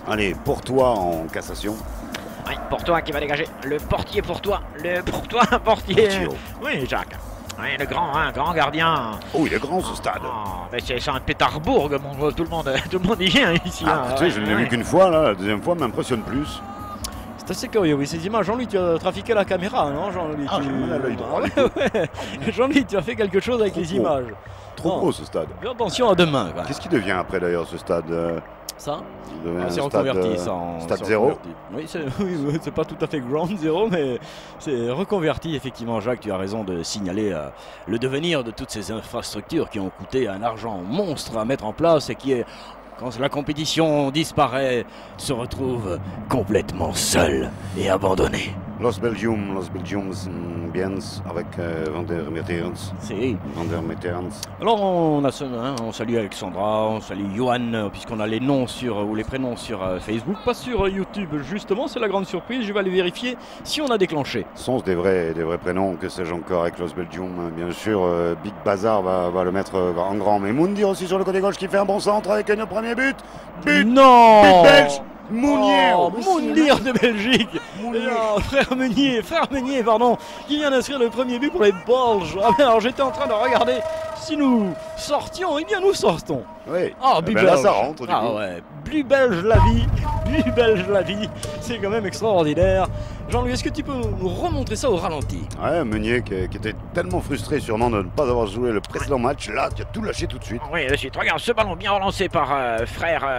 Allez, pour toi en cassation. Oui, pour toi qui va dégager. Le portier pour toi. Le pour toi, portier. Portio. Oui, Jacques. Oui, le grand gardien. Oh, il est grand ce stade. Mais c'est Saint-Pétersbourg, tout le monde y vient ici. Écoutez, je ne l'ai vu qu'une fois, là, la deuxième fois m'impressionne plus. C'est assez curieux, oui, ces images. Jean-Louis, tu as trafiqué la caméra, non, Jean-Louis? J'ai mal à l'œil droit. Ouais. Jean-Louis, tu as fait quelque chose avec les images. Trop gros ce stade. Fais attention à demain. Qu'est-ce qui devient après d'ailleurs ce stade Ça Il devient c'est un reconverti, ça. En stade c'est zéro. reconverti. Oui, c'est pas tout à fait ground zéro, mais c'est reconverti. Effectivement, Jacques, tu as raison de signaler le devenir de toutes ces infrastructures qui ont coûté un argent monstre à mettre en place et qui est, quand la compétition disparaît, se retrouve complètement seul et abandonné. Los Belgiums bien avec Van der Meterens. Alors on salue Alexandra, on salue Johan, puisqu'on a les noms ou les prénoms sur Facebook, pas sur YouTube justement, c'est la grande surprise, je vais aller vérifier si on a déclenché. Sont des vrais prénoms, que sais-je encore avec Los Belgium, bien sûr. Big Bazar va le mettre en grand, mais Moundir aussi sur le côté gauche qui fait un bon centre avec un premier but. Non, but belge. Mounier, Moundir de Belgique. Frère Meunier, pardon, qui vient d'inscrire le premier but pour les Belges. Alors j'étais en train de regarder si nous sortions, et bien nous sortons. Oui, but là belge. ça rentre du coup. Ouais, plus belge la vie, c'est quand même extraordinaire. Jean-Louis, est-ce que tu peux nous remontrer ça au ralenti? Ouais, Meunier qui était tellement frustré sûrement de ne pas avoir joué le précédent match, là tu as tout lâché tout de suite. Oui, de suite. Regarde ce ballon bien relancé par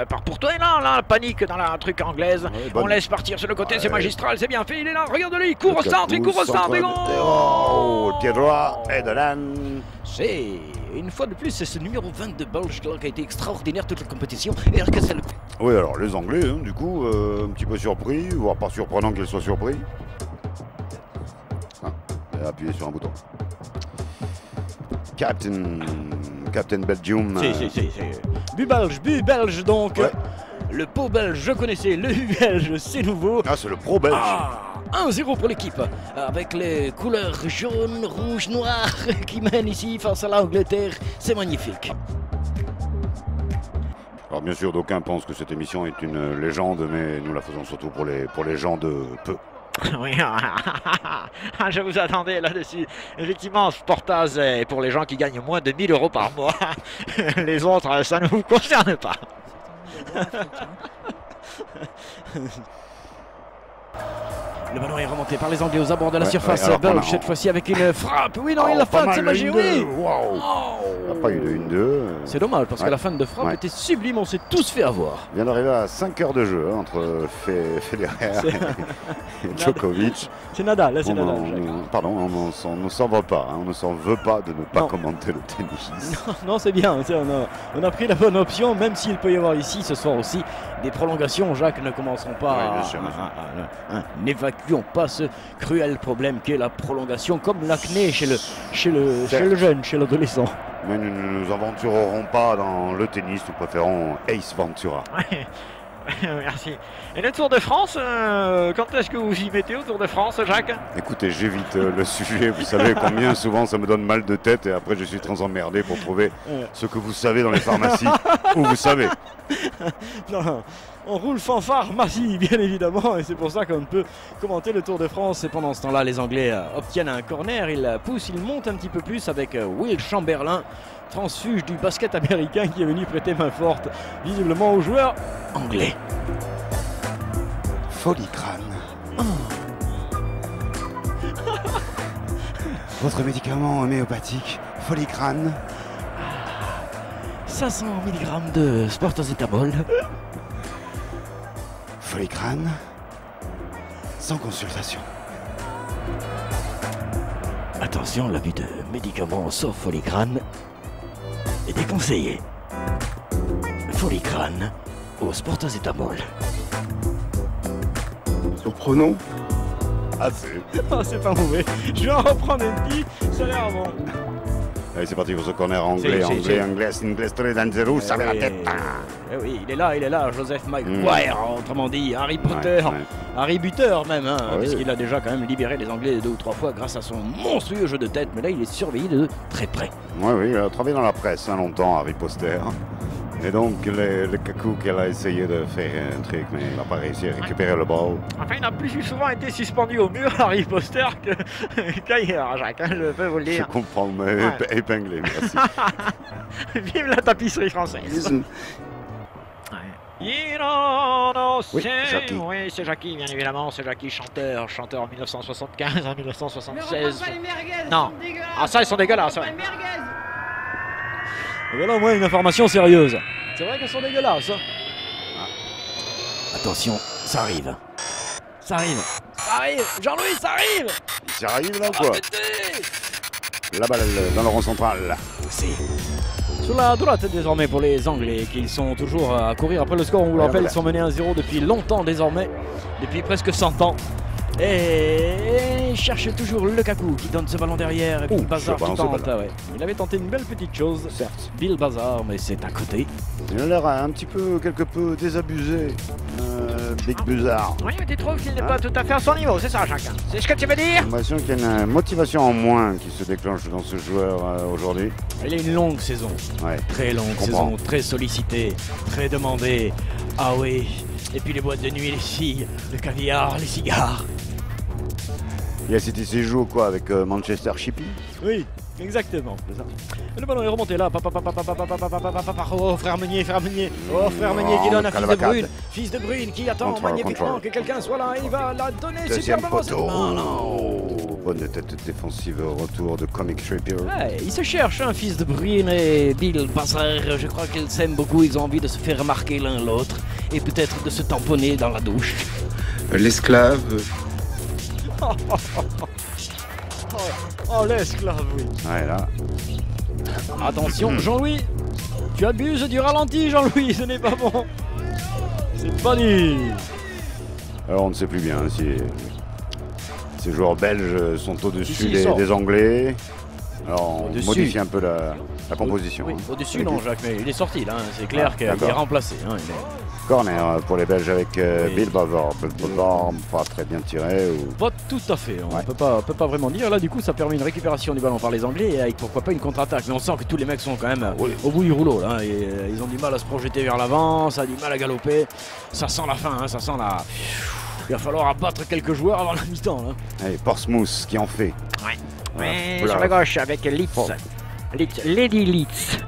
par Pourtois. Et là, panique dans la truc anglaise. On laisse partir sur le côté, c'est magistral, c'est bien fait. Il est là, regarde-le, il court au centre, et goal. Oh, le pied droit, et de là. C'est une fois de plus, c'est ce numéro 20 de Belge qui a été extraordinaire toute la compétition. Et oui, alors les Anglais, du coup, un petit peu surpris, voire pas surprenant qu'ils soient surpris. Appuyez sur un bouton. Captain Belgium. But belge donc. Ouais. Le pot belge, je connaissais. Le but belge, c'est nouveau. Ah, c'est le pro belge. 1-0 pour l'équipe, avec les couleurs jaune, rouge, noir qui mènent ici face à l'Angleterre. C'est magnifique. Alors bien sûr, d'aucuns pensent que cette émission est une légende, mais nous la faisons surtout pour les gens de peu. Oui, je vous attendais là-dessus. Effectivement, Sportaz est pour les gens qui gagnent moins de 1000 € par mois. Les autres, ça ne vous concerne pas. Le ballon est remonté par les Anglais aux abords de la surface belge, cette fois-ci avec une frappe. Oui, non, il la fin, c'est magique. Oui. Wow. Il n'y a pas eu de 1-2. C'est dommage parce que la fin de frappe était sublime, on s'est tous fait avoir. Il vient d'arriver à 5 heures de jeu entre Federer et Djokovic. C'est Nadal, là c'est Nadal. Pardon, on ne s'en va pas, on ne s'en veut pas de ne pas commenter le tennis. Non, c'est bien, on a pris la bonne option, même s'il peut y avoir ici ce soir aussi des prolongations. Jacques, ne commencerons pas n'évacuons pas ce cruel problème qu'est la prolongation, comme l'acné chez le jeune, chez l'adolescent. Mais nous ne nous aventurerons pas dans le tennis, nous préférons Ace Ventura. Merci. Et le Tour de France, quand est-ce que vous y mettez au Tour de France, Jacques? Écoutez, j'évite le sujet, vous savez combien souvent ça me donne mal de tête et après je suis très emmerdé pour trouver ce que vous savez dans les pharmacies, où vous savez. Non, on roule fanfare massive bien évidemment, et c'est pour ça qu'on peut commenter le Tour de France. Et pendant ce temps-là, les Anglais obtiennent un corner, ils poussent, ils montent un petit peu plus avec Will Chamberlain, transfuge du basket américain, qui est venu prêter main forte visiblement aux joueurs anglais. Folicrane. Votre médicament homéopathique, Folicrane. 500 mg de Sportazétamol. Folicrane, sans consultation. Attention, l'abus de médicaments sauf Folicrane est déconseillé. Folicrane au Sportazétamol. Son pronom? Assez. C'est pas mauvais. Je vais en reprendre un petit, ça a l'air bon. Allez, c'est parti pour ce corner anglais, anglais, très dangereux, ça la tête. Oui, il est là, Joseph Maguire, autrement dit, Harry Potter, Harry Buteur même, puisqu'il a déjà quand même libéré les Anglais 2 ou 3 fois grâce à son monstrueux jeu de tête, mais là il est surveillé de très près. Oui, il a travaillé dans la presse longtemps, Harry Potter. Et donc le Kaku qu'elle a essayé de faire un truc, mais il n'a pas réussi à récupérer le ball. Enfin, il a plus souvent été suspendu au mur, Harry Poster, qu'ailleurs, Jacques, hein, je peux vous le Je dire. comprends, mais épinglé, merci. Vive la tapisserie française. Oui, Jackie. Oui, c'est Jackie, bien évidemment, c'est Jackie, chanteur en 1975, en 1976. Non. Ah, ça, ils sont dégueulasses, ouais. Et voilà au moins une information sérieuse. C'est vrai qu'elles sont dégueulasses. Hein. Attention, ça arrive. Ça arrive. Ça arrive. Jean-Louis, ça arrive. Il s'y arrive là ou quoi? Arrêtez. La balle dans le rond central. C'est sur la droite désormais pour les Anglais qui sont toujours à courir après le score. On vous le rappelle, ils sont menés 1-0 depuis longtemps désormais. Depuis presque 100 ans. Et il cherche toujours le Kaku qui donne ce ballon derrière. Et puis Bazar qui tente. Ouais. Il avait tenté une belle petite chose, certes. Bill Bazar, mais c'est à côté. Il a l'air un petit peu, quelque peu désabusé. Big Bazar. Oui, mais tu trouves qu'il n'est pas tout à fait à son niveau, c'est ça, chacun. C'est ce que tu veux dire? J'ai l'impression qu'il y a une motivation en moins qui se déclenche dans ce joueur aujourd'hui. Il a une longue saison. Ouais. Très longue saison, très sollicitée, très demandée. Ah oui. Et puis les boîtes de nuit, les filles, le caviar, les cigares. Il a cité ses jours quoi avec Manchester Shippy. Oui, exactement. C'est ça. Et le ballon est remonté là. Oh frère Meunier, frère Meunier. Oh frère Meunier qui donne à Fils de Brune. Fils de Brune qui attend magnifiquement que quelqu'un soit là. Il va la donner superbement. Non, non. Bonne tête défensive au retour de Comic Trippier. Ouais, il se cherche, hein, Fils de Brune et Bill Bazar. Je crois qu'ils s'aiment beaucoup. Ils ont envie de se faire remarquer l'un l'autre et peut-être de se tamponner dans la douche. L'esclave. Oh l'esclave, oui. Ouais, là. Attention, Jean-Louis. Tu abuses du ralenti, Jean-Louis. Ce n'est pas bon. C'est pas dit. Alors on ne sait plus bien si ces joueurs belges sont au-dessus Ici, des Anglais. Alors on Au-dessus. modifie un peu la composition. Oui, hein. au-dessus, non, Jacques, mais il est sorti là. Hein. C'est clair qu'il est d'accord. remplacé. Hein, Corner pour les Belges avec Oui. Bill Bazar. Bill Bazar, pas très bien tiré. Ou... Pas tout à fait, on peut pas vraiment dire. Là, du coup, ça permet une récupération du ballon par les Anglais et avec pourquoi pas une contre-attaque. Mais on sent que tous les mecs sont quand même au bout du rouleau. Là, et, ils ont du mal à se projeter vers l'avant, ça a du mal à galoper. Ça sent la fin, hein, ça sent la. Il va falloir abattre quelques joueurs avant la mi-temps. Là. Allez, Portsmouth qui en fait. Ouais. Voilà. Mais Voilà. sur la gauche avec Leeds. Lady Leeds.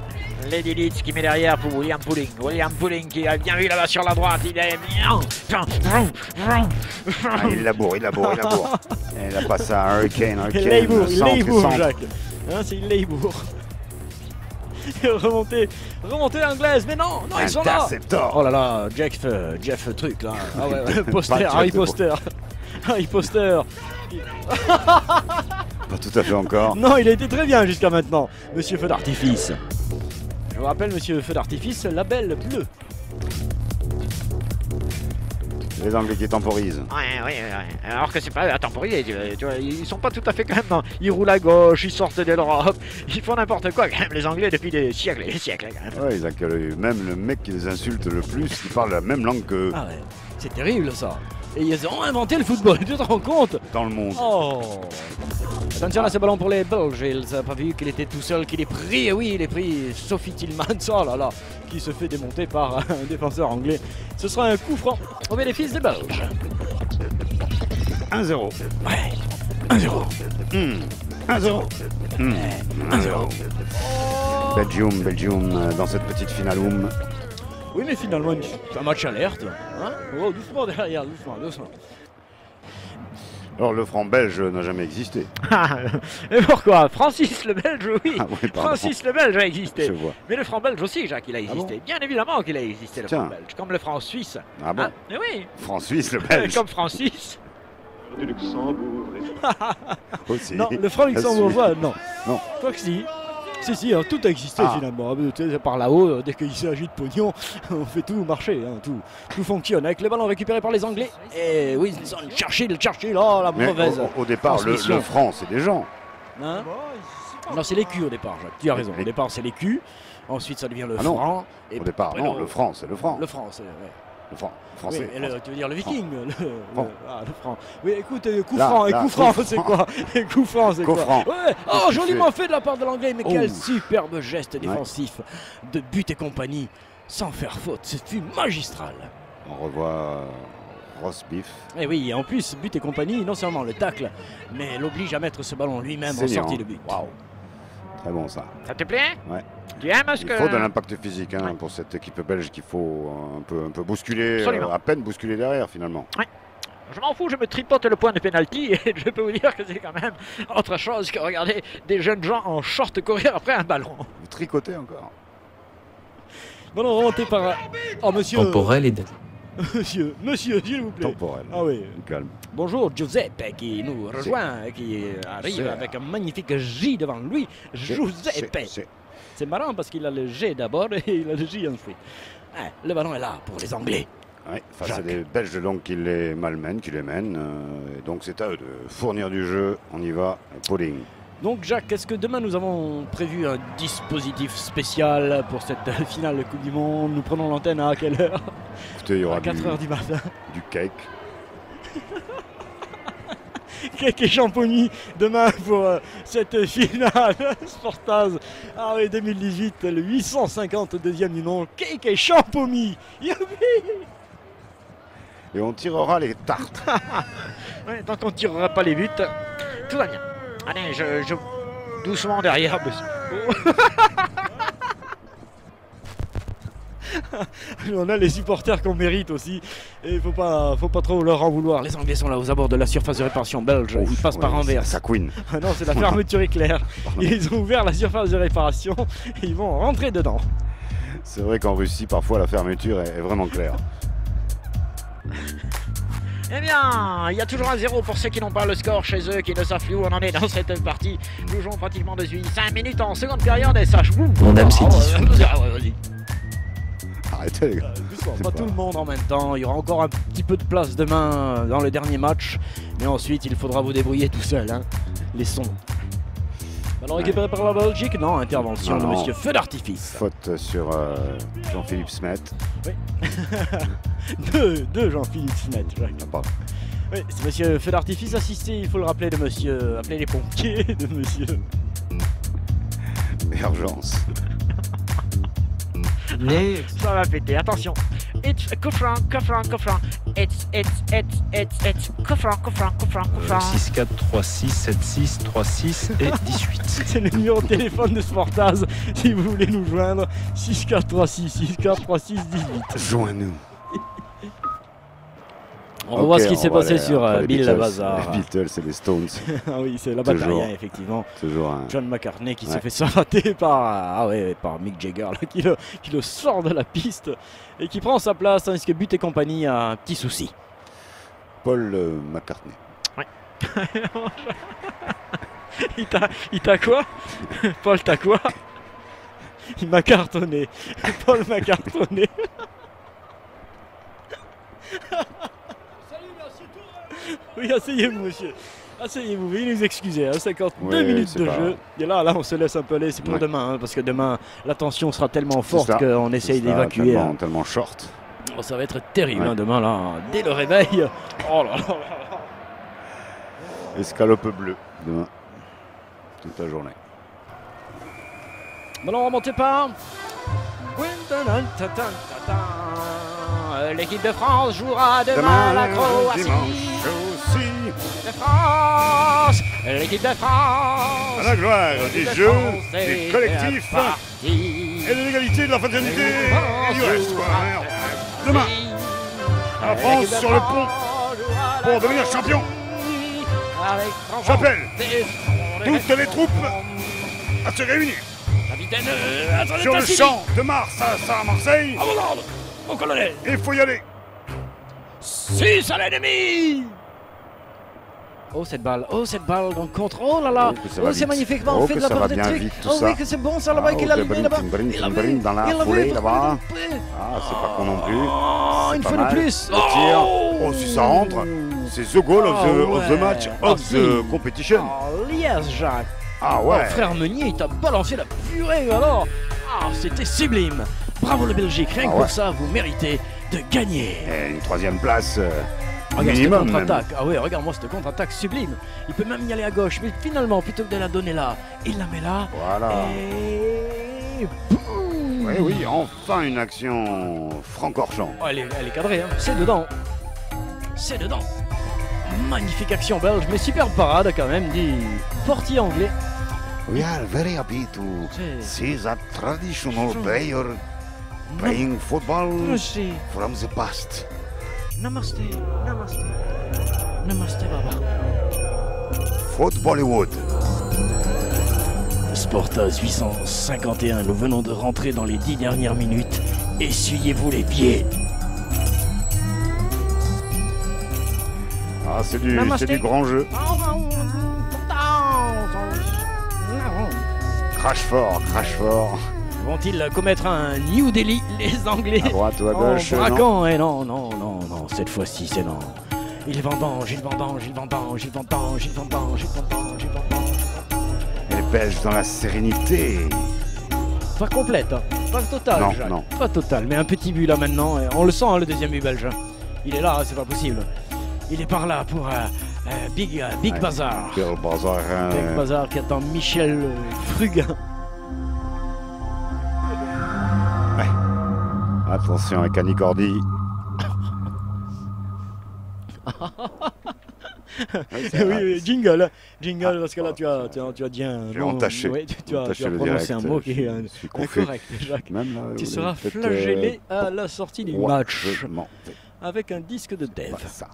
Lady Leeds qui met derrière pour William Pulling. William Pulling qui a bien vu là-bas sur la droite. Il est bien. Ah, il laboure. Et il a passé à Hurricane. Leibourg, Jacques. Hein, c'est une Leibourg. remontée anglaise, mais non, ils sont là. Oh là là, Jeff truc là. Ah ouais, Poster, Harry Poster. Harry Poster. Pas tout à fait encore. Non, il a été très bien jusqu'à maintenant, Monsieur Feu d'Artifice. Je vous rappelle, Monsieur Feu d'Artifice, label bleu. Les Anglais qui temporisent. Ouais. Alors que c'est pas à temporiser, tu vois, ils sont pas tout à fait quand même. Non. Ils roulent à gauche, ils sortent de l'Europe, ils font n'importe quoi quand même, les Anglais depuis des siècles et des siècles quand même. Ouais, ils accueillent même le mec qui les insulte le plus, il parle la même langue qu'eux. Ah ouais, c'est terrible ça. Et ils ont inventé le football, tu te rends compte? Dans le monde. Oh. Attention là, ce ballon pour les Belges. Il n'a pas vu qu'il était tout seul, qu'il est pris. Oui, il est pris. Sophie Tillmans, oh là là, qui se fait démonter par un défenseur anglais. Ce sera un coup franc au bénéfice des Belges. 1-0. Ouais, 1-0. 1-0. 1-0. Belgium dans cette petite finale. Oui, mais finalement, un match alerte. Hein, oh, doucement derrière, doucement. Alors le franc belge n'a jamais existé. Et pourquoi? Francis le Belge, oui. Ah oui, pardon. Francis le Belge a existé. Je vois. Mais le franc belge aussi, Jacques, il a existé. bon Bien évidemment qu'il a existé, le Tiens. franc belge. Comme le franc suisse. Ah bon? Mais oui. France-Suisse, le belge. Comme Francis. Du Luxembourg. Aussi. Non, le franc luxembourgeois, non. Non. Quoi que si. Si, hein, tout a existé finalement. Tu sais, par là-haut, dès qu'il s'agit de pognon, on fait tout marcher, hein, tout fonctionne. Avec le ballon récupéré par les Anglais. Et Wilson, Churchill, oh la Mais mauvaise. au départ, le transmission. franc, c'est des gens. Hein non, c'est l'écu au départ, Jacques. Tu as raison. Au départ, c'est l'écu. Ensuite, ça devient le Ah non. franc. Au départ, après, non, le franc, c'est le franc. Le franc, c'est. Ouais. Le franc, Oui, français. et tu veux dire le viking, Franc. le franc. Oui, écoute, coup Là, franc, et là, coup franc, coup c'est franc. quoi? Et coup franc, c'est Coup quoi? franc. Ouais. Oh, Qu'est-ce que joliment tu fait de la part de l'anglais, mais Oh. quel superbe geste défensif de but et compagnie. sans faire faute. C'est fut magistral. On revoit Ross Beef. Et oui, en plus, But et compagnie, non seulement le tacle, mais l'oblige à mettre ce ballon lui-même en Saignant. sortie de but. Waouh. Très bon ça. Ça te plaît? Ouais. Tu aimes ce Il que... faut de l'impact physique hein, Ouais. pour cette équipe belge qu'il faut un peu bousculer, Absolument. à peine bousculer derrière finalement. Je m'en fous, je me tripote le point de pénalty et je peux vous dire que c'est quand même autre chose que regarder des jeunes gens en short courir après un ballon. Vous tricotez encore. Ballon remonté par... Oh, monsieur. Temporel et date. Monsieur, s'il vous plaît. Temporel. Ah oui. Calme. Bonjour Giuseppe qui nous rejoint, qui arrive C'est- avec un magnifique J devant lui. Giuseppe. C'est marrant parce qu'il a le G d'abord et il a le J ensuite. Ah, le ballon est là pour les Anglais. Ouais, face à Jacques. des Belges donc qui les malmènent, qui les mènent. Et donc c'est à eux de fournir du jeu. On y va, Pauling. Donc Jacques, est-ce que demain nous avons prévu un dispositif spécial pour cette finale de Coupe du Monde? Nous prenons l'antenne à quelle heure? Écoutez, il y aura À 4h du matin. du cake. Cake et champomis demain pour cette finale Sportaz. Ah oui, 2018, le 852e du nom. Cake et champomis. Youpi. Et on tirera les tartes. Ouais, tant qu'on ne tirera pas les buts, tout va bien. Allez, je... doucement derrière, monsieur. On a les supporters qu'on mérite aussi. Et il faut pas trop leur en vouloir. Les Anglais sont là aux abords de la surface de réparation belge. Ils passent par Anvers. Ça queen. Ah non, c'est la fermeture éclair. Ils ont ouvert la surface de réparation et ils vont rentrer dedans. C'est vrai qu'en Russie, parfois, la fermeture est vraiment claire. Eh bien, il y a toujours un 0 pour ceux qui n'ont pas le score chez eux, qui ne savent plus où on en est dans cette partie. Nous jouons pratiquement depuis 5 minutes en seconde période et ça joue. Mon âme, c'est 10. Vas-y. Arrêtez les gars. Doucement, C'est pas pas- tout le monde en même temps. Il y aura encore un petit peu de place demain dans le dernier match. Mais ensuite, il faudra vous débrouiller tout seul. Hein. Les sons. Ballon récupéré par la Belgique. Non, intervention Non, de non. monsieur Feu d'artifice. Faute sur Jean-Philippe Smet. Deux Jean-Philippe Smet. Jacques. Ah, pardon. Oui, c'est monsieur Feu d'artifice assisté, il faut le rappeler, de monsieur. Appeler les pompiers, de monsieur. Urgence. Ça va péter, attention. It's a coup franc. It's coup franc. 6, 4, 3, 6, 7, 6, 3, 6 et 18. C'est le numéro de téléphone de Sportaz si vous voulez nous joindre. 6436 6436 18. Joins-nous. On revoit Ok, ce qui s'est on va passé aller sur après les Bill Beatles. Bazar. Les Beatles et les Stones. Ah oui, c'est la Toujours. bataille, hein, effectivement. Toujours un. John McCartney qui Ouais. s'est fait savater par Mick Jagger là, qui le sort de la piste et qui prend sa place tandis que But et compagnie a un petit souci. Paul McCartney. Il t'a quoi? Paul, t'as quoi? Il m'a cartonné. Paul m'a cartonné. Oui, asseyez-vous, monsieur. Asseyez-vous, veuillez nous excuser. Hein, 52 Ouais, minutes c'est de pas- jeu. Et là, on se laisse un peu aller. C'est pour Ouais. demain, hein, parce que demain, la tension sera tellement C'est forte ça. qu'on essaye C'est ça, d'évacuer. Tellement, Hein. tellement short. Oh, ça va être terrible Ouais. hein, demain, là, dès le réveil. Oh là là. Escalope bleue demain. Toute la journée. Ballon remonté par. L'équipe de France jouera demain la Croatie. aussi. De France, l'équipe de France. À la gloire des L'équipe de jeux, France des est collectifs partie. et de l'égalité, de la fraternité et du reste. Quoi. Demain, la L'équipe France de sur le France pont jouera pour la devenir champion. avec France J'appelle des- toutes les troupes à se réunir Capitaine, sur le champ de Mars à Marseille. À vos ordres, mon colonel. Il faut y aller. 6 à l'ennemi. Oh cette balle donc contre, oh là là, Oh, que ça va c'est vite. magnifiquement Oh, fait que de la ça part va de bien Trick. vite, tout Oh ça. oui que c'est bon ça là-bas, Ah, qu'il a oh, allumé là-bas. bring, Il bring, avait- dans la il avait- foulée, là-bas. Oh, Ah, c'est pas con non plus. une pas fois de mal. plus. Le tir. Oh, si ça rentre, c'est the goal of the ouais. match, Ah, of si. the competition. Oh yes Jacques. Ah Oh, ouais. frère Meunier, il t'a balancé la purée alors. Ah, c'était sublime. Bravo la Belgique, rien Ah que ouais. pour ça, vous méritez de gagner. Et une troisième place Regarde cette minimum même. contre-attaque. Ah ouais, regarde-moi cette contre-attaque sublime. Il peut même y aller à gauche, mais finalement, plutôt que de la donner là, il la met là. Voilà. Et boum. Oui, oui, enfin une action Francorchamps. Oh, elle est cadrée, hein. C'est dedans. C'est dedans. Magnifique action belge, mais super parade quand même du portier anglais. We are very happy to see that traditional player playing football from the past. Namaste, namaste. Namaste, Baba. Foot Bollywood. Sportaz 851, nous venons de rentrer dans les 10 dernières minutes. Essuyez-vous les pieds. Ah, c'est du grand jeu. Crash fort, crash fort. Vont-ils commettre un New Delhi, les Anglais? À droite ou à gauche, en braquant, eh non, cette fois-ci c'est non. Il vendange, il vendange, il vendange, il vendange, il vendange, il vendange, il vendange. Et les Belges dans la sérénité. Pas complète, hein. Pas total, non, Jacques. Non. Pas total, mais un petit but là maintenant. On le sent, hein, le deuxième but belge. Il est là, c'est pas possible. Il est par là pour Big Bazar. Big Bazar. Big Bazar qui attend Michel Fruguin. Ouais. Attention avec Annie Cordy. Oui, jingle, parce que là tu as dit un j'ai entaché. Oui, tu as prononcé un mot qui est incorrect, Jacques. Même là, tu seras flagellé à la sortie du match avec un disque de dev. Voilà ça.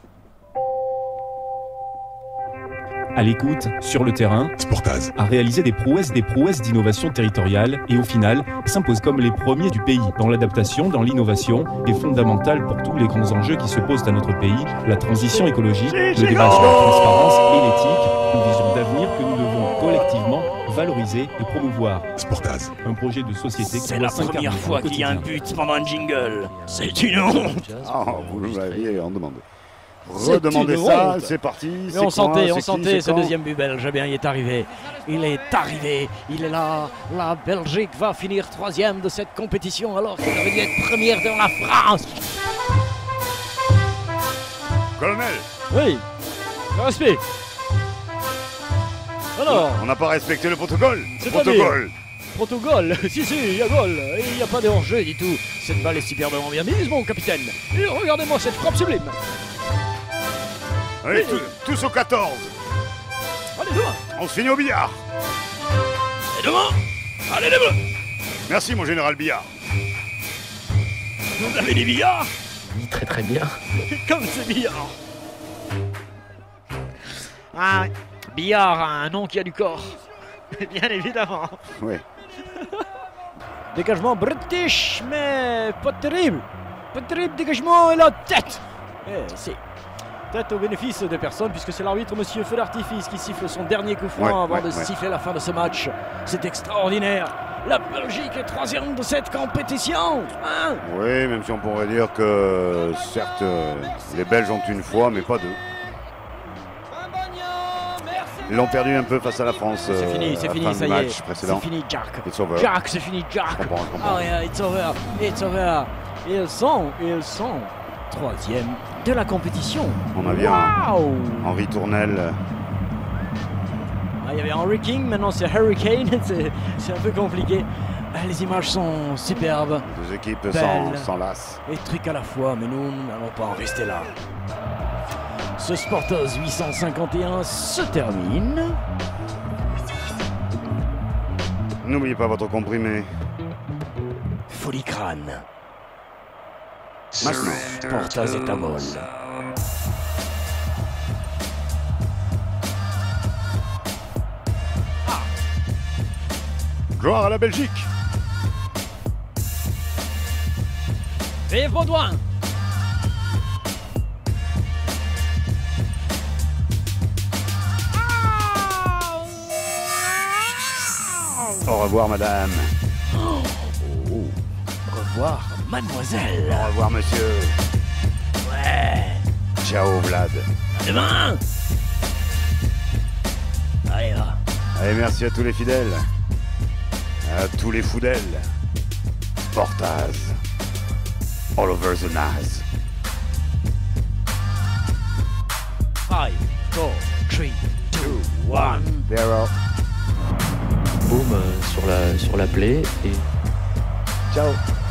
À l'écoute, sur le terrain, Sportaz a réalisé des prouesses d'innovation territoriale et au final s'impose comme les premiers du pays dans l'adaptation, dans l'innovation et fondamentale pour tous les grands enjeux qui se posent à notre pays, la transition écologique, le débat sur la transparence et l'éthique, une vision d'avenir que nous devons collectivement valoriser et promouvoir. Sportaz. Un projet de société qui c'est doit la première s'incarner fois qu'il y a un but pendant un jingle. C'est une honte. Oh, vous l'aviez en demande. Redemandez ça, c'est parti. Mais on sentait ce deuxième but belge, bien il est arrivé. Il est là. La Belgique va finir troisième de cette compétition alors qu'elle aurait dû être première devant la France. Colonel. Oui, respect. Alors, on n'a pas respecté le protocole. Protocole, si, il y a goal, et il n'y a pas de hors-jeu du tout. Cette balle est superbement bien mise, mon capitaine. Et regardez-moi cette frappe sublime. Allez, tous au 14. Allez, demain. On se finit au billard. Et demain. Allez, les bleus. Merci, mon général Billard. Vous avez des billards? Oui, très très bien. Comme c'est billard. Ah, Billard a un nom qui a du corps. Bien évidemment. Oui. Dégagement british, mais pas terrible. Pas terrible dégagement et la tête. C'est tête au bénéfice de personne puisque c'est l'arbitre monsieur Feu d'Artifice qui siffle son dernier coup franc avant de siffler la fin de ce match. C'est extraordinaire. La Belgique est troisième de cette compétition. Hein? Oui, même si on pourrait dire que certes les Belges ont une fois mais pas deux. Ils l'ont perdu un peu face à la France. C'est fini, ça y est. C'est fini, Jack. Jack, c'est fini, Jack. Je comprends. Oh yeah, it's over. Ils sont troisième de la compétition. On a bien Henri Tournel. Il y avait Henry King, maintenant c'est Hurricane. C'est un peu compliqué. Les images sont superbes. Deux équipes s'enlacent. Et trucs à la fois, mais nous n'allons pas en rester là. Ce Sportaz 851 se termine. N'oubliez pas votre comprimé. Folie crâne. Maintenant, Sportaz est à vol. Gloire à la Belgique. Vive Baudouin. Au revoir, madame. Au revoir, mademoiselle. Au revoir, monsieur. Ouais. Ciao, Vlad. À demain. Allez, va. Allez, merci à tous les fidèles. À tous les foudels. Sportaz. All over the Naz. 5, 4, 3, 2, 1. Zero. Boum sur la plaie et Ciao.